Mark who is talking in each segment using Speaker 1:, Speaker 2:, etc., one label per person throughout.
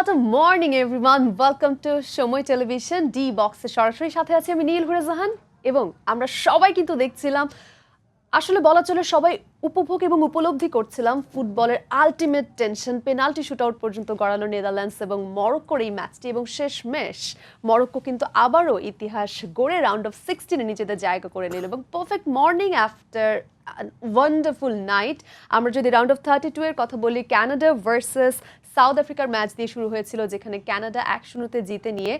Speaker 1: What a morning everyone. Welcome to সময় television D বক্সে সরাসরি সাথে আছি আমি নীল হুরে জাহান এবং আমরা সবাই কিন্তু দেখছিলাম আসলে বলা চলে সবাই উপভোগ এবং উপলব্ধি করছিলাম ফুটবলের আলটিমেট টেনশন পেনাল্টি শুটআউট পর্যন্ত গড়ালো নেদারল্যান্ডস এবং মরক্কোর এই ম্যাচটি এবং শেষমেশ মরক্কো কিন্তু আবারও ইতিহাস গড়ে রাউন্ড অফ 16 নিজেদের জায়গা করে নিল এবং perfect morning after wonderful night. আমরা যদি রাউন্ড অফ 32 এর কথা বলি কানাডা ভার্সেস সাউথ আফ্রিকার ম্যাচ দিয়ে শুরু হয়েছিল যেখানে কানাডা 1-0 জিতে নিয়ে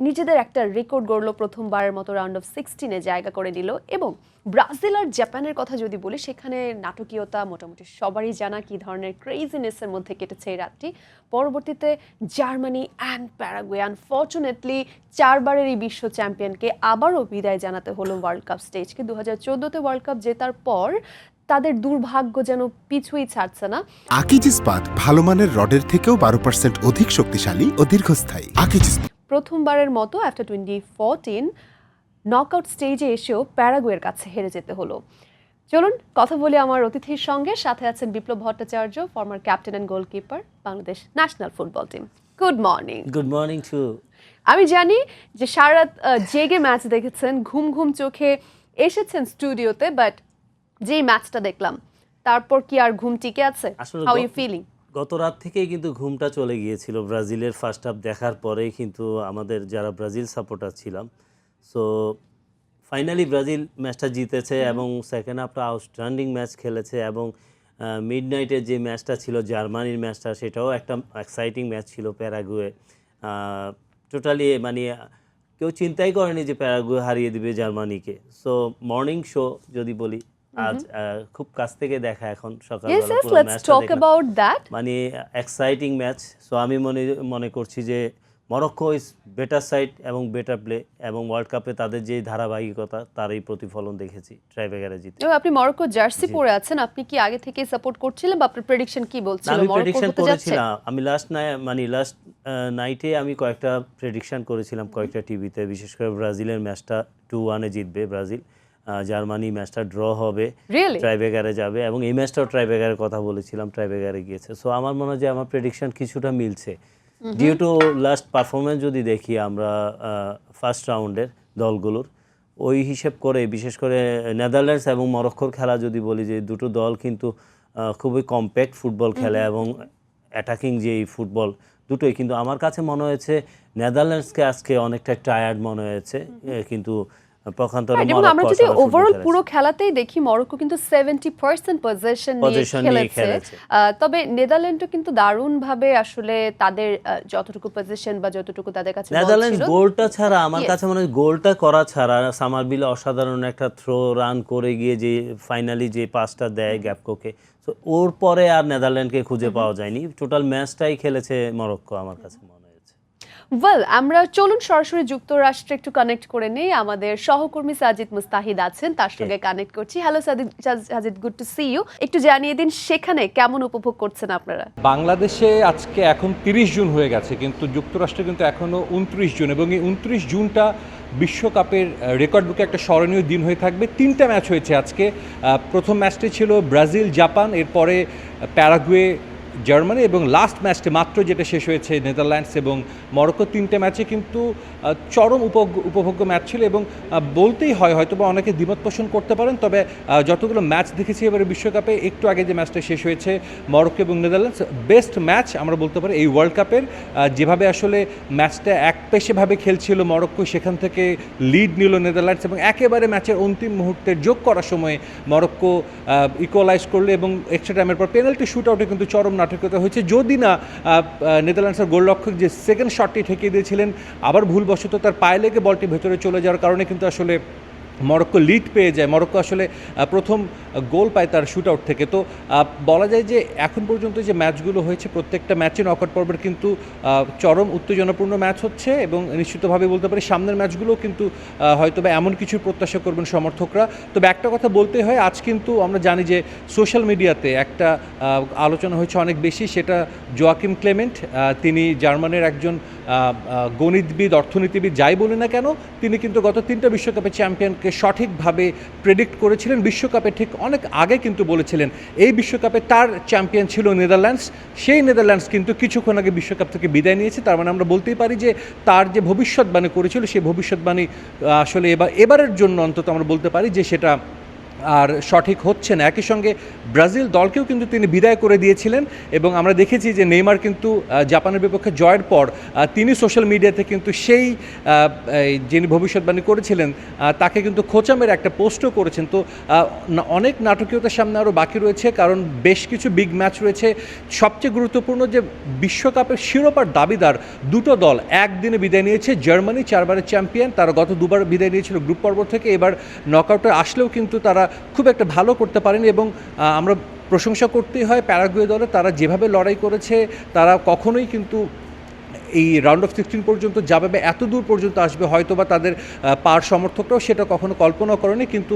Speaker 1: নিজেদের একটা রেকর্ড গড়ল, প্রথমবারের মতো রাউন্ড অফ 16 জায়গা করে নিল। এবং ব্রাজিল আর জাপানের কথা যদি বলি সেখানে নাটকীয়তা মোটামুটি সবারই জানা কী ধরনের ক্রেজিনেসের মধ্যে কেটেছে এই রাতটি। পরবর্তীতে জার্মানি অ্যান্ড প্যারাগুয়ে আনফর্চুনেটলি চারবারের এই বিশ্ব চ্যাম্পিয়নকে আবারও বিদায় জানাতে হলো ওয়ার্ল্ড কাপ স্টেজকে। 2014তে ওয়ার্ল্ড কাপ জেতার পর তাদের দুর্ভাগ্য যেন পিছুই ছাড়ছে না।
Speaker 2: আকিজ ইস্পাত ভালো মানের রডের থেকেও 12% অধিক শক্তিশালী ও দীর্ঘস্থায়ী। আকিজ ইস্পাত
Speaker 1: প্রথমবারের মতো আফটার 2014 নকআউট স্টেজে এসেও প্যারাগুয়ের কাছে হেরে যেতে হলো। চলুন কথা বলি আমার অতিথির সঙ্গে। সাথে আছেন Biplab Bhattacharya, former captain and goalkeeper Bangladesh national football team. Good morning.
Speaker 3: Good morning too.
Speaker 1: আমি জানি যে সারা রাত জেগে ম্যাচ দেখেছেন, ঘুম ঘুম চোখে এসেছেন স্টুডিওতে, বাট যেই ম্যাচটা দেখলাম তারপর কি আর ঘুম টিকে আছে? How you feeling?
Speaker 3: গত রাত থেকেই কিন্তু ঘুমটা চলে গিয়েছিল ব্রাজিলের ফার্স্ট হাফ দেখার পরেই, কিন্তু আমাদের যারা ব্রাজিল সাপোর্টার ছিলাম, সো ফাইনালি ব্রাজিল ম্যাচটা জিতেছে এবং সেকেন্ড হাফটা আউটস্ট্যান্ডিং ম্যাচ খেলেছে এবং মিড নাইটের যে ম্যাচটা ছিল জার্মানির ম্যাচটা, সেটাও একটা এক্সাইটিং ম্যাচ ছিল। প্যারাগুয়ে টোটালি মানে কেউ চিন্তাই করেনি যে প্যারাগুয়ে হারিয়ে দিবে জার্মানিকে। সো মর্নিং শো যদি বলি, আজ খুব কাছ থেকে দেখা এখন সকালবেলা মানে এক্সাইটিং ম্যাচ। সো আমি মনে করছি যে মরক্কো ইজ বেটার সাইড এবং বেটার প্লে এবং ওয়ার্ল্ড কাপে তাদের যে ধারাবাহিকতা তারই প্রতিফলন দেখেছি ট্রাইব্রেকারে জিতে।
Speaker 1: আপনি মরক্কো জার্সি পরে আছেন, আপনি কি আগে থেকে সাপোর্ট করছিলেন বা আপনার প্রেডিকশন কি বলছিল?
Speaker 3: আমি প্রেডিকশন করেছিলাম, আমি লাস্ট নাইটে আমি কয়েকটা প্রেডিকশন করেছিলাম কয়েকটা টিভিতে, বিশেষ করে ব্রাজিলের ম্যাচটা 2-1 জিতবে ব্রাজিল, জার্মানি ম্যাচটা ড্র হবে, ট্রাইব্রেকারে যাবে এবং এই ম্যাচটাও ট্রাইব্রেকারের কথা বলেছিলাম, ট্রাইব্রেকারে গিয়েছে। সো আমার মনে হয় যে আমার প্রেডিকশন কিছুটা মিলছে ডিউ টু লাস্ট পারফরমেন্স যদি দেখি আমরা ফার্স্ট রাউন্ডের দলগুলোর ওই হিসেব করে, বিশেষ করে নেদারল্যান্ডস এবং মরক্কোর খেলা যদি বলি, যে দুটো দল কিন্তু খুবই কম্প্যাক্ট ফুটবল খেলে এবং অ্যাটাকিং যেই ফুটবল দুটোই, কিন্তু আমার কাছে মনে হয়েছে নেদারল্যান্ডসকে আজকে অনেকটা টায়ার্ড মনে হয়েছে, কিন্তু
Speaker 1: আমরা যদি ওভারঅল পুরো খেলাতেই দেখি মরক্কো কিন্তু 70% পজিশন নিয়ে খেলেছে, তবে নেদারল্যান্ডও কিন্তু দারুণভাবে আসলে তাদের যতটুকু পজিশন বা যতটুকু তাদের কাছে
Speaker 3: নেদারল্যান্ডস গোলটা ছাড়া আমার কাছে মনে হয় গোলটা করা ছাড়া সামারবিলে অসাধারণ একটা থ্রো রান করে গিয়ে যে ফাইনালি যে পাসটা দেয় গ্যাপকোকে, তো ওর পরে আর নেদারল্যান্ডকে খুঁজে পাওয়া যায়নি। টোটাল ম্যাচটাই খেলেছে মরক্কো আমার কাছে মনে হয়।
Speaker 1: ওয়েল, আমরা চলুন সরাসরি যুক্তরাষ্ট্রে একটু কানেক্ট করে নেই। আমাদের সহকর্মী সাজিদ মুস্তাহিদ আছেন, তার সঙ্গে কানেক্ট করছি। Hello Sajid, good to see you. একটু জানিয়ে দিন সেখানে কেমন উপভোগ করছেন আপনারা?
Speaker 4: বাংলাদেশে আজকে এখন 30 জুন হয়ে গেছে, কিন্তু যুক্তরাষ্ট্রে কিন্তু এখনও 29 জুন, এবং এই 29 জুনটা বিশ্বকাপের রেকর্ড বুকে একটা স্মরণীয় দিন হয়ে থাকবে। 3টা ম্যাচ হয়েছে আজকে। প্রথম ম্যাচটি ছিল ব্রাজিল জাপান, এরপরে প্যারাগুয়ে জার্মানি, এবং লাস্ট ম্যাচটি মাত্র যেটা শেষ হয়েছে নেদারল্যান্ডস এবং মরক্কো। 3টে ম্যাচে কিন্তু চরম উপভোগ্য ম্যাচ ছিল এবং বলতেই হয়, হয়তো বা অনেকে দ্বিমত পোষণ করতে পারেন, তবে যতগুলো ম্যাচ দেখেছি এবারে বিশ্বকাপে, একটু আগে যে ম্যাচটা শেষ হয়েছে মরক্কো এবং নেদারল্যান্ডস, বেস্ট ম্যাচ আমরা বলতে পারি এই ওয়ার্ল্ড কাপের। যেভাবে আসলে ম্যাচটা একপেশেভাবে খেলছিল মরক্কো, সেখান থেকে লিড নিল নেদারল্যান্ডস এবং একেবারে ম্যাচের অন্তিম মুহূর্তে যোগ করার সময় মরক্কো ইকুয়ালাইজ করলো এবং এক্সট্রা টাইমের পর পেনাল্টি শুট আউটে কিন্তু চরম নাটকীয়তা হয়েছে। যদি না নেদারল্যান্ডসের গোলরক্ষক যে সেকেন্ড শটটি ঠেকিয়ে দিয়েছিলেন, আবার ভুলবশত তার পায়ে লেগে বলটি ভেতরে চলে যাওয়ার কারণে কিন্তু আসলে মরক্কো লিড পেয়ে যায়। মরক্কো আসলে প্রথম গোল পায় তার শুট আউট থেকে। তো বলা যায় যে এখন পর্যন্ত যে ম্যাচগুলো হয়েছে প্রত্যেকটা ম্যাচে নকআউট পর্বের কিন্তু চরম উত্তেজনাপূর্ণ ম্যাচ হচ্ছে এবং নিশ্চিতভাবে বলতে পারি সামনের ম্যাচগুলোও কিন্তু হয়তো বা এমন কিছু প্রত্যাশা করবেন সমর্থকরা। তবে একটা কথা বলতে হয়, আজ কিন্তু আমরা জানি যে সোশ্যাল মিডিয়াতে একটা আলোচনা হয়েছে অনেক বেশি, সেটা জোয়াকিম ক্লেমেন্ট। তিনি জার্মানির একজন গণিতবিদ, অর্থনীতিবিদ, যাই বলি না কেন, তিনি কিন্তু গত 3টা বিশ্বকাপে চ্যাম্পিয়নকে সম্পর্কে সঠিকভাবে প্রেডিক্ট করেছিলেন। বিশ্বকাপে ঠিক অনেক আগে কিন্তু বলেছিলেন এই বিশ্বকাপে তার চ্যাম্পিয়ন ছিল নেদারল্যান্ডস, সেই নেদারল্যান্ডস কিন্তু কিছুক্ষণ আগে বিশ্বকাপ থেকে বিদায় নিয়েছে। তার মানে আমরা বলতেই পারি যে তার যে ভবিষ্যৎবাণী করেছিল সেই ভবিষ্যৎবাণী আসলে এবারের জন্য অন্তত আমরা বলতে পারি যে সেটা আর সঠিক হচ্ছে না। একই সঙ্গে ব্রাজিল দলকেও কিন্তু তিনি বিদায় করে দিয়েছিলেন এবং আমরা দেখেছি যে নেইমার কিন্তু জাপানের বিপক্ষে জয়ের পর তিনি সোশ্যাল মিডিয়াতে কিন্তু সেই যিনি ভবিষ্যৎবাণী করেছিলেন তাকে কিন্তু খোঁচা মেরে একটা পোস্টও করেছেন। তো অনেক নাটকীয়তার সামনে আরও বাকি রয়েছে, কারণ বেশ কিছু বিগ ম্যাচ রয়েছে। সবচেয়ে গুরুত্বপূর্ণ যে বিশ্বকাপের শিরোপার দাবিদার দুটো দল একদিনে বিদায় নিয়েছে। জার্মানি 4 বারের চ্যাম্পিয়ন, তারা গত 2 বার বিদায় নিয়েছিল গ্রুপ পর্ব থেকে, এবার নকআউটে আসলেও কিন্তু তারা খুব একটা ভালো করতে পারেনি এবং আমরা প্রশংসা করতেই হয় প্যারাগুয়ে দলে। তারা যেভাবে লড়াই করেছে তারা কখনোই কিন্তু এই রাউন্ড অফ 16 পর্যন্ত যাবে বা এত দূর পর্যন্ত আসবে হয়তোবা তাদের পার সমর্থকরাও সেটা কখনো কল্পনা করেনি, কিন্তু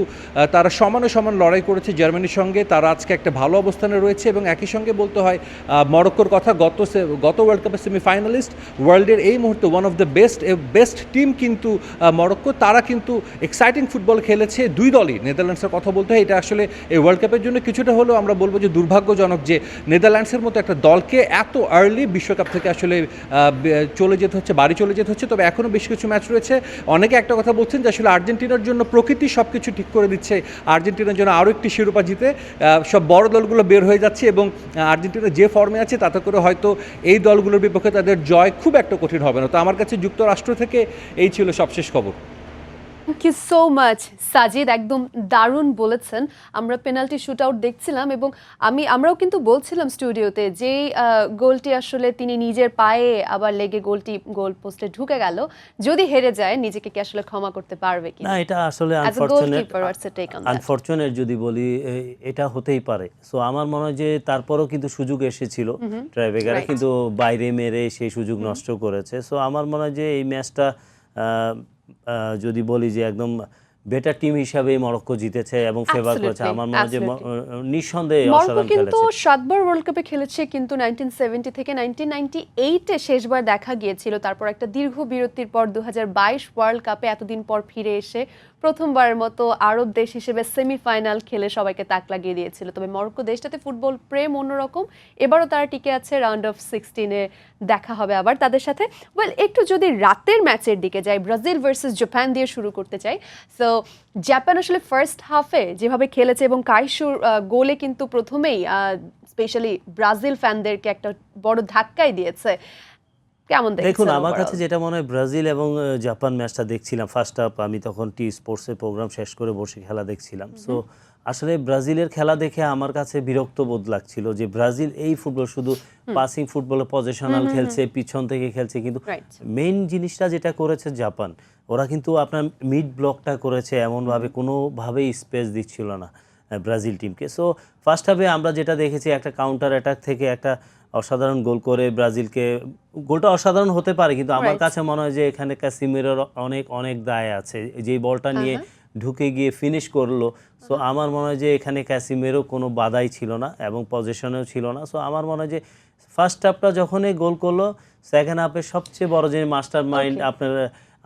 Speaker 4: তারা সমানে সমান লড়াই করেছে জার্মানির সঙ্গে। তারা আজকে একটা ভালো অবস্থানে রয়েছে এবং একই সঙ্গে বলতে হয় মরক্কোর কথা, গত ওয়ার্ল্ড কাপের সেমিফাইনালিস্ট, ওয়ার্ল্ডের এই মুহূর্তে one of the best team কিন্তু মরক্কো। তারা কিন্তু এক্সাইটিং ফুটবল খেলেছে দুই দলই। নেদারল্যান্ডসের কথা বলতে হয়, এটা আসলে এই ওয়ার্ল্ড কাপের জন্য কিছুটা হলেও আমরা বলবো যে দুর্ভাগ্যজনক যে নেদারল্যান্ডসের মতো একটা দলকে এত আর্লি বিশ্বকাপ থেকে আসলে চলে যেতে হচ্ছে, বাড়ি চলে যেতে হচ্ছে। তবে এখনও বেশ কিছু ম্যাচ রয়েছে। অনেকে একটা কথা বলছেন যে আসলে আর্জেন্টিনার জন্য প্রকৃতি সব কিছু ঠিক করে দিচ্ছে, আর্জেন্টিনার জন্য আরও একটি শিরোপা জিতে সব বড় দলগুলো বের হয়ে যাচ্ছে এবং আর্জেন্টিনা যে ফর্মে আছে তাতে করে হয়তো এই দলগুলোর বিপক্ষে তাদের জয় খুব একটা কঠিন হবে না। তো আমার কাছে যুক্তরাষ্ট্র থেকে এই ছিল সবশেষ খবর।
Speaker 1: Thank you so much Sajid, একদম দারুণ বলেছেন। আমরা পেনাল্টি শুট আউট দেখছিলাম এবং আমরাও কিন্তু বলছিলাম স্টুডিওতে যে গোলটি আসলে তিনি নিজের পায়ে আবার লেগে গোল পোস্টে ঢুকে গেল। যদি হেরে যায় নিজেকে কি আসলে ক্ষমা করতে পারবে কি
Speaker 3: না, এটা আসলে আনফরচুনেট যদি বলি, এটা হতেই পারে। সো আমার মনে হয় যে তারপরও কিন্তু সুযোগ এসেছিল, ট্রাইবেগারা কিন্তু বাইরে মেরে সেই সুযোগ নষ্ট করেছে। সো আমার মনে হয় যে এই ম্যাচটা যদি বলি যে একদম বেটার টিম হিসাবে মরক্কো জিতেছে এবং ফেভার করেছে। আমার মনে হয় যে নিঃসন্দেহে অসাধারণ খেলেছে।
Speaker 1: কিন্তু 7 বার ওয়ার্ল্ড কাপে খেলেছে, কিন্তু 1970 থেকে 1998-এ শেষবার দেখা গিয়েছিল। তারপর একটা দীর্ঘ বিরতির পর 2022 ওয়ার্ল্ড কাপে এতদিন পর ফিরে এসে প্রথমবারের মতো আরব দেশ হিসেবে সেমিফাইনাল খেলে সবাইকে তাক লাগিয়ে দিয়েছিল। তবে মরক্কো দেশটাতে ফুটবল প্রেম অন্যরকম, এবারও তারা টিকে আছে। রাউন্ড অফ 16-এ দেখা হবে আবার তাদের সাথে। একটু যদি রাতের ম্যাচের দিকে যাই, ব্রাজিল ভার্সেস জাপান দিয়ে শুরু করতে চাই। সো জাপান আসলে ফার্স্ট হাফে যেভাবে খেলেছে এবং কাইসুর গোলে কিন্তু প্রথমেই স্পেশালি ব্রাজিল ফ্যানদেরকে একটা বড় ধাক্কাই দিয়েছে।
Speaker 3: দেখুন, আমার কাছে যেটা মনে হয়, ব্রাজিল এবং জাপান ম্যাচটা দেখছিলাম ফার্স্ট হাফ, আমি তখন টি স্পোর্টসের প্রোগ্রাম শেষ করে বসে খেলা দেখছিলাম। সো আসলে ব্রাজিলের খেলা দেখে আমার কাছে বিরক্ত বোধ লাগছিল যে ব্রাজিল এই ফুটবল শুধু পাসিং ফুটবলে পজিশনাল খেলছে, পিছন থেকে খেলছে, কিন্তু মেইন জিনিসটা যেটা করেছে জাপান, ওরা কিন্তু আপনার মিড ব্লকটা করেছে এমনভাবে, কোনোভাবেই স্পেস দিচ্ছিল না ব্রাজিল টিমকে। সো ফার্স্ট হাফে আমরা যেটা দেখেছি, একটা কাউন্টার অ্যাটাক থেকে একটা অসাধারণ গোল করে ব্রাজিলকে, গোলটা অসাধারণ হতে পারে কিন্তু আমার কাছে মনে হয় যে এখানে ক্যাসিমিরোর অনেক দায় আছে, যে বলটা নিয়ে ঢুকে গিয়ে ফিনিশ করলো। সো আমার মনে হয় যে এখানে ক্যাসিমিরো কোনো বাধাই ছিল না এবং পজিশনেও ছিল না। সো আমার মনে হয় যে ফার্স্ট হাফটা যখনই গোল করলো, সেকেন্ড হাফে সবচেয়ে বড় যে মাস্টার মাইন্ড আপনার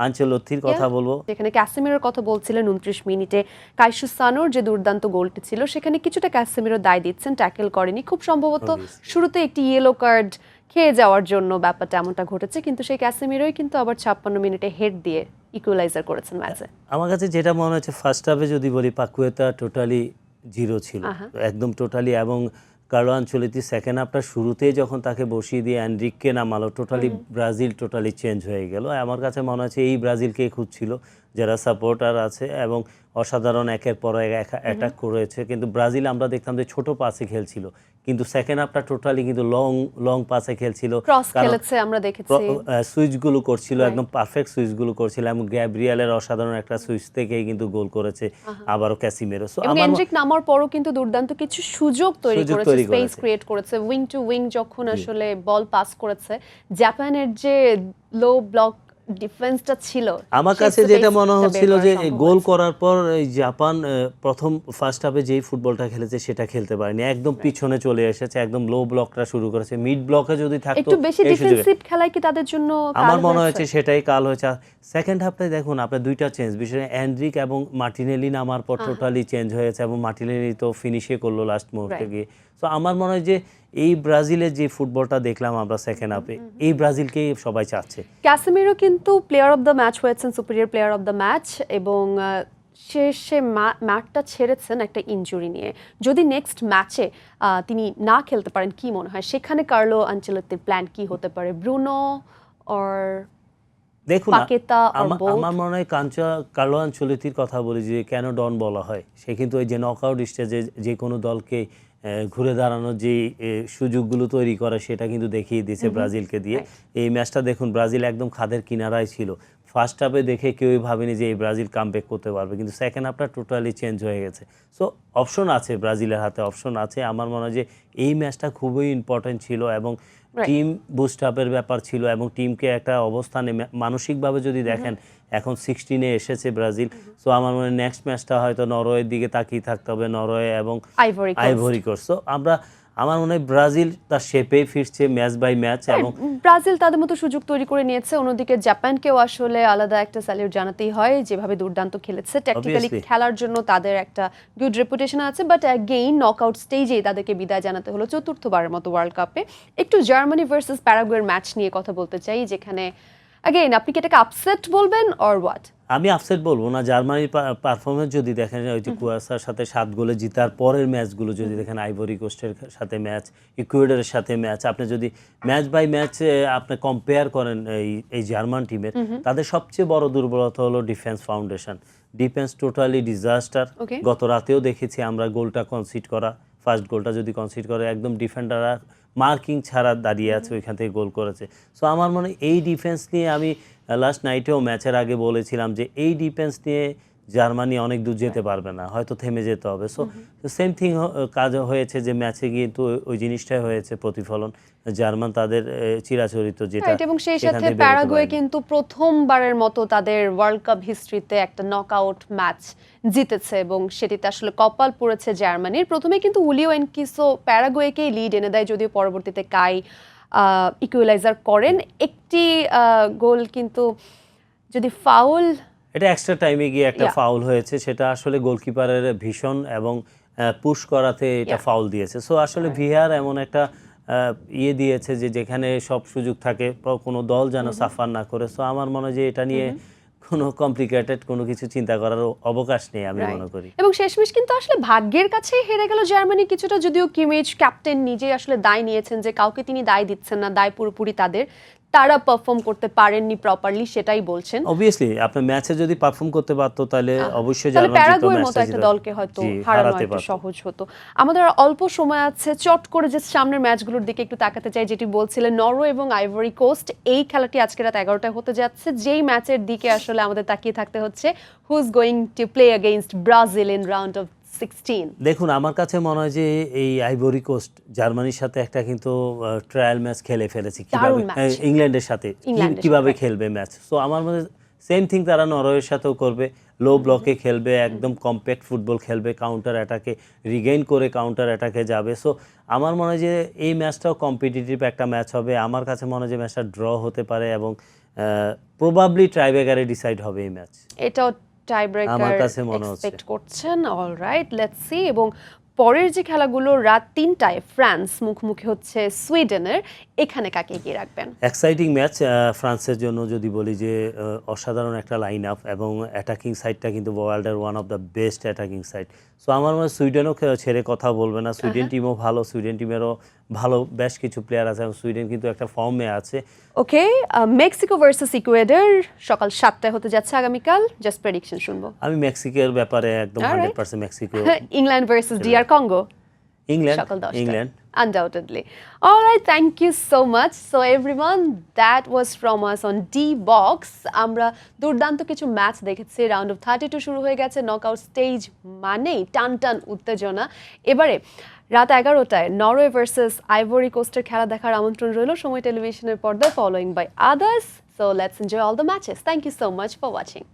Speaker 3: আনচেলত্তির কথা বলবো।
Speaker 1: যেখানে ক্যাসেমিরোর কথা বলছিলেন 29 মিনিটে কাইসু সানোর যে দুর্দান্ত গোলটি ছিল, সেখানে কিছুটা ক্যাসেমিরো দায় দিচ্ছেন, ট্যাকেল করেনি। খুব সম্ভবত শুরুতে একটি ইয়েলো কার্ড খেয়ে যাওয়ার জন্য ব্যাপারটা এমনটা ঘটেছে, কিন্তু সেই ক্যাসেমিরোই কিন্তু আবার 56 মিনিটে হেড দিয়ে ইকুয়ালাইজার করেছেন ম্যাচে।
Speaker 3: আমার কাছে যেটা মনে হচ্ছে, ফার্স্ট হাফে যদি বলি, পাকুয়েতা টোটালি জিরো ছিল, একদম টোটালি, এবং কার্লো আনচেলত্তি সেকেন্ড হাফটা শুরুতেই যখন তাকে বসিয়ে দিয়ে এনরিককে নামালো, টোটালি ব্রাজিল টোটালি চেঞ্জ হয়ে গেল। আমার কাছে মনে হচ্ছে এই ব্রাজিলকেই খুঁজছিল যারা সাপোর্টার আছে এবং অসাধারণ একের পর এক অ্যাটাক করেছে। কিন্তু ব্রাজিল আমরা দেখতাম যে ছোট পাসে খেলছিল, কিন্তু সেকেন্ড হাফটা টোটালি কিন্তু লং পাসে খেলছিল,
Speaker 1: ক্রস খেলেছে আমরা দেখেছি,
Speaker 3: সুইচগুলো করছিল, একদম পারফেক্ট সুইচগুলো করছিল এবং গ্যাব্রিয়েলের অসাধারণ একটা সুইচ থেকেই কিন্তু গোল করেছে, আবারও ক্যাসিমেরো। সো আমার
Speaker 1: এনরিক নামার পরও কিন্তু দুর্দান্ত কিছু সুযোগ তৈরি করেছে, স্পেস ক্রিয়েট করেছে, উইং টু উইং যখন আসলে বল পাস করেছে। জাপানের যে লো ব্লক ডিফেন্সটা ছিল
Speaker 3: আমার
Speaker 1: সেই
Speaker 3: কাছে যেটা মনে
Speaker 1: space-টা বের
Speaker 3: হচ্ছিল
Speaker 1: করা
Speaker 3: যে
Speaker 1: সম্ভব
Speaker 3: গোল
Speaker 1: হয়েছে।
Speaker 3: করার পর এই জাপান প্রথম ফার্স্ট হাফে যেই ফুটবলটা খেলেছে সেটা খেলতে পারেনি, একদম পিছনে চলে এসেছে, একদম লো ব্লকটা শুরু করেছে। মিড ব্লকে যদি থাকতো
Speaker 1: একটু বেশি
Speaker 3: এই সুযোগে
Speaker 1: ডিফেন্সিভ খেলায় কি তাদের জন্য
Speaker 3: আমার
Speaker 1: কাল
Speaker 3: মনে
Speaker 1: হয়েছে?
Speaker 3: হয়েছে সেটাই কাল হয়েছে। সেকেন্ড হাফটায় দেখুন আপনার দুইটা চেঞ্জ, বিশেষ করে অ্যান্ড্রিক এবং মার্টিনেলি নামার পর টোটালি চেঞ্জ হয়েছে, এবং মার্টিনেলি তো ফিনিশে করলো লাস্ট মুহূর্তে
Speaker 1: Right.
Speaker 3: গিয়ে। সো আমার মনে হয় যে এই ব্রাজিলের যে ফুটবলটা দেখলাম আমরা সেকেন্ড হাফে, এই ব্রাজিলকেই সবাই চাচ্ছে।
Speaker 1: ক্যাসেমিরো কিন্তু প্লেয়ার অফ দ্য ম্যাচ হয়েছেন, superior player of the match, এবং শেষে মাঠটা ছেড়েছেন একটা ইনজুরি নিয়ে। যদি নেক্সট ম্যাচে তিনি না খেলতে পারেন, কি মনে হয় সেখানে কার্লো আনচেলত্তির প্ল্যান কি হতে পারে? ব্রুনো অর
Speaker 3: দেখুন
Speaker 1: পাকেতা or both?
Speaker 3: আমার মনে হয় কার্লো আনচেলত্তির কথা বলি যে কেন ডন বলা হয়, সে কিন্তু ওই যে নকআউট স্টেজে যে কোনো দলকে ঘুরে দাঁড়ানোর যে সুযোগগুলো তৈরি করে সেটা কিন্তু দেখিয়ে দিয়েছে ব্রাজিলকে দিয়ে। এই ম্যাচটা দেখুন ব্রাজিল একদম খাদের কিনারায় ছিল। ফার্স্ট হাফে দেখে কেউই ভাবেনি যে এই ব্রাজিল কামব্যাক করতে পারবে, কিন্তু সেকেন্ড হাফটা টোটালি চেঞ্জ হয়ে গেছে। সো অপশন আছে, ব্রাজিলের হাতে অপশন আছে। আমার মনে হয় যে এই ম্যাচটা খুবই ইম্পর্টেন্ট ছিল, এবং টিম বুস্ট আপের ব্যাপার ছিল, এবং টিমকে একটা অবস্থানে মানসিকভাবে যদি দেখেন এখন 16-এ এসেছে ব্রাজিল। সো আমার মনে হয় নেক্সট ম্যাচটা হয়তো নরওয়ের দিকে তাকিয়ে থাকতে হবে, নরওয়ে এবং আইভরি কোস্ট। সো আমার মনে হয় ব্রাজিল তার শেপেই ফিরছে ম্যাচ বাই ম্যাচ, এবং
Speaker 1: ব্রাজিল তাদের মতো সুযোগ তৈরি করে নিয়েছে। অন্যদিকে জাপানকেও আসলে আলাদা একটা স্যালিউট জানাতেই হয়, যেভাবে দুর্দান্ত খেলেছে। Tactically
Speaker 3: Obviously.
Speaker 1: খেলার জন্য তাদের একটা গুড রেপুটেশন আছে, বাট অ্যাগেইন নকআউট স্টেজেই তাদেরকে বিদায় জানাতে হলো চতুর্থবারের মতো ওয়ার্ল্ড কাপে। একটু জার্মানি ভার্সেস প্যারাগুয়ের ম্যাচ নিয়ে কথা বলতে চাই, যেখানে অ্যাগেইন আপনি কি এটাকে আপসেট বলবেন অর হোয়াট?
Speaker 3: আমি আপসেট বলবো না। জার্মানির পারফরমেন্স যদি দেখেন, ওই যে কুয়াসার সাথে 7 গোলে জিতার পরের ম্যাচগুলো যদি দেখেন, আইভরি কোস্টের সাথে ম্যাচ, ইকুয়েডরের সাথে ম্যাচ, আপনি যদি ম্যাচ বাই ম্যাচ আপনি কম্পেয়ার করেন এই জার্মান টিমের, তাদের সবচেয়ে বড় দুর্বলতা হলো defence foundation. Defence totally disaster.
Speaker 1: Okay.
Speaker 3: গত রাতেও দেখেছি আমরা গোলটা কনসিড করা, ফার্স্ট গোলটা যদি কনসিড করে একদম ডিফেন্ডাররা মার্কিং ছাড়া দাঁড়িয়ে আছে, ওইখান থেকে গোল করেছে। সো আমার মনে হয় এই ডিফেন্স নিয়ে আমি লাস্ট নাইটেও ম্যাচের আগে বলেছিলাম যে এই ডিফেন্স নিয়ে জার্মানি অনেক দূর যেতে পারবে না, হয়তো থেমে যেতে হবে। সো সেম থিং কাজ হয়েছে যে ম্যাচে গিয়ে তো ওই জিনিসটাই হয়েছে প্রতিফলন। জার্মান তাদের চিরাচরিত যেটা,
Speaker 1: রাইট, এবং সেই
Speaker 3: সেখান
Speaker 1: সাথে
Speaker 3: থেকে বেরোতে
Speaker 1: প্যারাগুয়ে
Speaker 3: পারেনি।
Speaker 1: কিন্তু প্রথমবারের মতো তাদের ওয়ার্ল্ড কাপ হিস্ট্রিতে একটা নকআউট ম্যাচ জিতেছে, এবং সেটিতে আসলে কপাল পড়েছে জার্মানির। প্রথমে কিন্তু উলিও এনকিসো প্যারাগুয়েকেই লিড এনে দেয়, যদিও পরবর্তীতে কাই ইকুয়ালাইজার করেন। একটি গোল কিন্তু যদি ফাউল,
Speaker 3: এটা এক্সট্রা টাইমে গিয়ে একটা
Speaker 1: Yeah.
Speaker 3: ফাউল হয়েছে, সেটা আসলে গোলকিপারের ভীষণ এবং পুশ করাতে এটা
Speaker 1: Yeah.
Speaker 3: ফাউল দিয়েছে। সো আসলে ভিআর এমন একটা ইয়ে দিয়েছে যে যেখানে সব সুযোগ থাকে, কোনো দল যেন সাফার না করে। সো আমার মনে হয় যে এটা নিয়ে কোনো কমপ্লিকেটেড কোনো কিছু চিন্তা করার অবকাশ নেই আমি
Speaker 1: Right.
Speaker 3: মনে করি।
Speaker 1: এবং শেষমেশ কিন্তু আসলে ভাগ্যের কাছেই হেরে গেল জার্মানি কিছুটা, যদিও কিমিচ ক্যাপ্টেন নিজেই আসলে দায় নিয়েছেন যে কাউকে তিনি দায় দিচ্ছেন না, দায় পুরোপুরি তাদের, তারা পারফর্ম করতে পারেননি প্রপারলি, সেটাই বলছেন।
Speaker 3: অবভিয়াসলি আপনার ম্যাচে যদি পারফর্ম করতে পারতো তাহলে অবশ্যই
Speaker 1: তাহলে
Speaker 3: জার্মান
Speaker 1: প্যারাগুয়ের মতো একটা দলকে হয়তো হারানো একটু
Speaker 3: পারতো।
Speaker 1: সহজ হতো। আমাদের আর অল্প সময় আছে, চট করে যে সামনের ম্যাচগুলোর দিকে একটু তাকাতে চাই, যেটি বলছিলেন নরওয়ে এবং আইভরি কোস্ট। এই খেলাটি আজকে রাত 11টায় হতে যাচ্ছে, যেই ম্যাচের দিকে আসলে আমাদের তাকিয়ে থাকতে হচ্ছে, who is going to play against Brazil in round of 16।
Speaker 3: দেখুন আমার কাছে মনে হয় যে এই আইভরি কোস্ট জার্মানির সাথে একটা কিন্তু ট্রায়াল ম্যাচ খেলে ফেলেছে, কিভাবে
Speaker 1: দারুণ match।
Speaker 3: ইংল্যান্ডের সাথে
Speaker 1: ইংল্যান্ডের
Speaker 3: কিভাবে
Speaker 1: সাথে।
Speaker 3: খেলবে ম্যাচ। সো আমার মনে হয় সেম থিং তারা নরওয়ের সাথেও করবে, লো ব্লকে খেলবে, একদম কম্প্যাক্ট ফুটবল খেলবে, কাউন্টার অ্যাটাকে রিগেইন করে কাউন্টার অ্যাটাকে যাবে। সো আমার মনে হয় যে এই ম্যাচটাও কম্পিটিটিভ একটা ম্যাচ হবে। আমার কাছে মনে হয় যে ম্যাচটা ড্র হতে পারে, এবং প্রবাবলি ট্রাইব্রেকারে ডিসাইড হবে এই ম্যাচ।
Speaker 1: এটাও
Speaker 3: আমার
Speaker 1: টাইব্রেকার
Speaker 3: কাছে মনে হচ্ছে।
Speaker 1: এক্সপেক্ট করছেন। Alright, let's see. এবং পরের যে খেলাগুলো রাত 3টায় ফ্রান্স মুখোমুখি হচ্ছে সুইডেনের, এখানে কাকে এগিয়ে রাখবেন?
Speaker 3: এক্সাইটিং ম্যাচ ফ্রান্সের জন্য যদি বলি যে অসাধারণ একটা লাইন আপ, এবং অ্যাটাকিং সাইডটা কিন্তু ওয়ার্ল্ডের one of the best attacking side. So আমার মনে হয় সুইডেনও ছেড়ে কথা বলবে না। সুইডেন টিমও ভালো, সুইডেন টিমেরও ভালো বেশ কিছু প্লেয়ার আছে, এবং সুইডেন কিন্তু একটা ফর্মে আছে।
Speaker 1: ওকে, মেক্সিকো ভার্সেস ইকুয়েডর সকাল 7টায় হতে যাচ্ছে আগামীকাল। জাস্ট প্রেডিকশন শুনবো।
Speaker 3: আমি মেক্সিকোর ব্যাপারে একদম
Speaker 1: Alright.
Speaker 3: 100% Mexico.
Speaker 1: England versus DR Congo
Speaker 3: England
Speaker 1: সকাল 10টায়।
Speaker 3: England.
Speaker 1: Undoubtedly. All right, thank you so much. So everyone, that was from us on D-Box. আমরা দুর্দান্ত কিছু ম্যাচ দেখেছি। রাউন্ড অফ 32 শুরু হয়ে গেছে। নকআউট স্টেজ মানেই টান টান উত্তেজনা। এবারে রাত 11টায় নরওয়ে ভার্সেস আইভরি কোস্টের খেলা দেখার আমন্ত্রণ রইল সময় টেলিভিশনের পর্দায়, following by others So let's enjoy all the matches. Thank you so much for watching.